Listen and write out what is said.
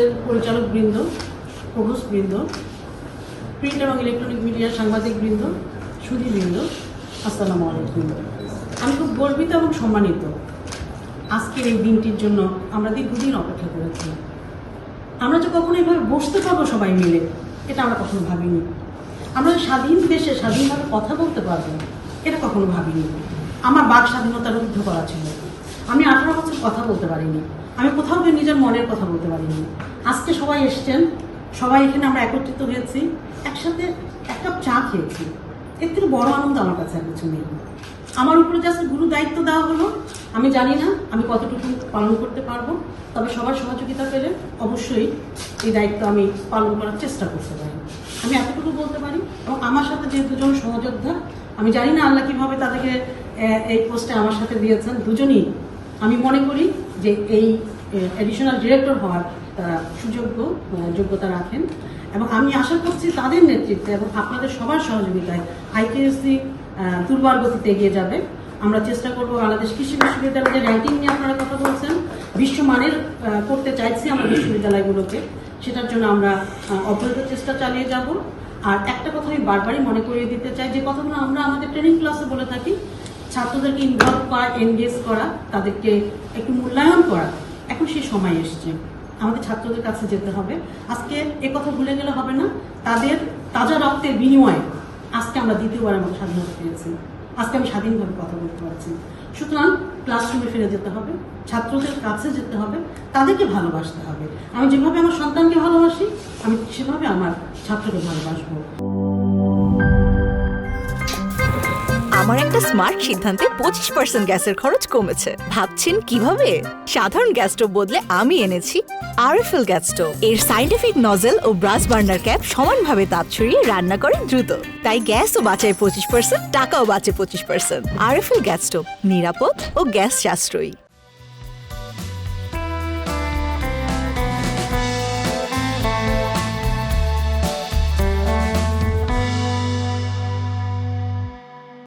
এর পরিচালক বৃন্দ, প্রভোস্ট বৃন্দ, প্রিন্ট এবং ইলেকট্রনিক মিডিয়ার সাংবাদিক বৃন্দ, সুধী বৃন্দ, আসসালামু আলাইকুম। আমি খুব গর্বিত এবং সম্মানিত আজকের এই দিনটির জন্য। আমরা দীর্ঘদিন অপেক্ষা করেছি। আমরা যে কখনো এভাবে বসতে পারবো সবাই মিলে, এটা আমরা কখনো ভাবিনি। আমরা স্বাধীন দেশে স্বাধীনভাবে কথা বলতে পারবো, এটা কখনো ভাবিনি। আমার বাক স্বাধীনতা রুদ্ধ করা ছিল। আমি 18 বছর কথা বলতে পারিনি। আমি কোথাও গিয়ে নিজের মনের কথা বলতে পারিনি। আজকে সবাই এসছেন, সবাই এখানে আমরা একত্রিত হয়েছি, একসাথে এক কাপ চা খেয়েছি। এর থেকে বড় আনন্দ আমার কাছে আর কিছু নেই। আমার উপরে যে আজকে গুরু দায়িত্ব দেওয়া হলো, আমি জানি না আমি কতটুকু পালন করতে পারবো, তবে সবার সহযোগিতা পেলে অবশ্যই এই দায়িত্ব আমি পালন করার চেষ্টা করতে পারি। আমি এতটুকু বলতে পারি। এবং আমার সাথে যে দুজন সহযোদ্ধা, আমি জানি না আল্লাহ কীভাবে তাদেরকে এই পোস্টে আমার সাথে দিয়েছেন। দুজনই আমি মনে করি যে এই অ্যাডিশনাল ডিরেক্টর হওয়ার তারা যোগ্যতা রাখেন। এবং আমি আশা করছি তাদের নেতৃত্বে এবং আপনাদের সবার সহযোগিতায় আইকিউএসসি দুর্বার গতিতে এগিয়ে যাবে। আমরা চেষ্টা করবো বাংলাদেশ কৃষি বিশ্ববিদ্যালয়ের যে র্যাঙ্কিং নিয়ে আপনারা কথা বলছেন, বিশ্বমানের করতে চাইছি আমরা বিশ্ববিদ্যালয়গুলোকে, সেটার জন্য আমরা অব্যাহত চেষ্টা চালিয়ে যাব। আর একটা কথা আমি বারবারই মনে করিয়ে দিতে চাই, যে কথাগুলো আমরা আমাদের ট্রেনিং ক্লাসে বলে থাকি, ছাত্রদেরকে ইনভলভ করা, এনগেজ করা, তাদেরকে একটু মূল্যায়ন করা। এখন সেই সময় এসছে, আমাদের ছাত্রদের কাছে যেতে হবে। আজকে কথা ভুলে গেলে হবে না। তাদের তাজা রক্তের বিনিময়ে আজকে আমরা দ্বিতীয়বারের মতো স্বাধীনতা পেয়েছি। আজকে আমি স্বাধীনভাবে কথা বলতে পারছি। সুতরাং ক্লাসরুমে ফিরে যেতে হবে, ছাত্রদের কাছে যেতে হবে, তাদেরকে ভালোবাসতে হবে। আমি যেভাবে আমার সন্তানকে ভালোবাসি, আমি সেভাবে আমার ছাত্রকে ভালোবাসবো। আমার একটা স্মার্ট সিদ্ধান্তে 25% গ্যাসের খরচ কমেছে। ভাবছেন কিভাবে? সাধারণ গ্যাস স্টোভ বদলে আমি এনেছি আরএফএল গ্যাস স্টোভ। এর সাইন্টিফিক নজল ও ব্রাস বার্নার ক্যাপ সমানভাবে তাপ ছড়িয়ে রান্না করে দ্রুত। তাই গ্যাসও বাঁচায় 25%, টাকাও বাঁচে 25%। আরএফএল গ্যাস স্টোভ নিরাপদ ও গ্যাস সাশ্রয়ী।